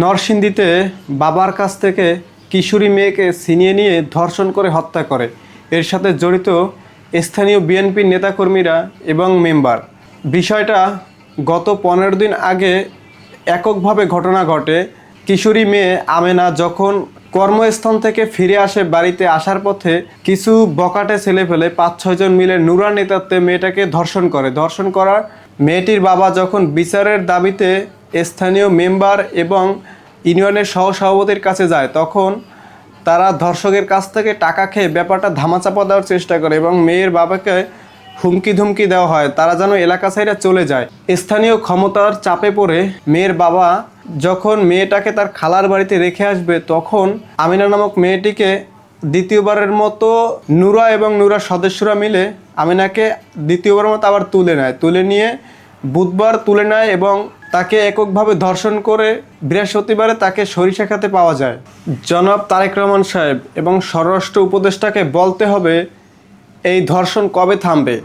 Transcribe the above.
নরসিংদীতে বাবার কাছ থেকে কিশোরী মেয়েকে ছিনিয়ে নিয়ে ধর্ষণ করে হত্যা করে। এর সাথে জড়িত স্থানীয় বিএনপির নেতাকর্মীরা এবং মেম্বার। বিষয়টা গত 15 দিন আগে এককভাবে ঘটনা ঘটে। কিশোরী মেয়ে আমেনা যখন কর্মস্থান থেকে ফিরে আসে, বাড়িতে আসার পথে কিছু বকাটে ছেলেপেলে 5-6 জন মিলে নুরার নেতৃত্বে মেয়েটাকে ধর্ষণ করে। ধর্ষণ করার মেয়েটির বাবা যখন বিচারের দাবিতে স্থানীয় মেম্বার এবং ইউনিয়নের সহসভাপতির কাছে যায়, তখন তারা ধর্ষকের কাছ থেকে টাকা খেয়ে ব্যাপারটা ধামাচাপা দেওয়ার চেষ্টা করে এবং মেয়ের বাবাকে হুমকি ধুমকি দেওয়া হয় তারা যেন এলাকা ছাইরা চলে যায়। স্থানীয় ক্ষমতার চাপে পড়ে মেয়ের বাবা যখন মেয়েটাকে তার খালার বাড়িতে রেখে আসবে, তখন আমিনা নামক মেয়েটিকে দ্বিতীয়বারের মতো নুরা এবং নুরার সদস্যরা মিলে আমিনাকে দ্বিতীয়বারের মতো আবার তুলে নিয়ে বুধবার তুলে নেয় এবং তাকে এককভাবে ধর্ষণ করে বৃহস্পতিবারে তাকে সরিষাখাতে পাওয়া যায়। জনাব তারেক রহমান সাহেব এবং স্বরাষ্ট্র উপদেষ্টাকে বলতে হবে এই ধর্ষণ কবে থামবে।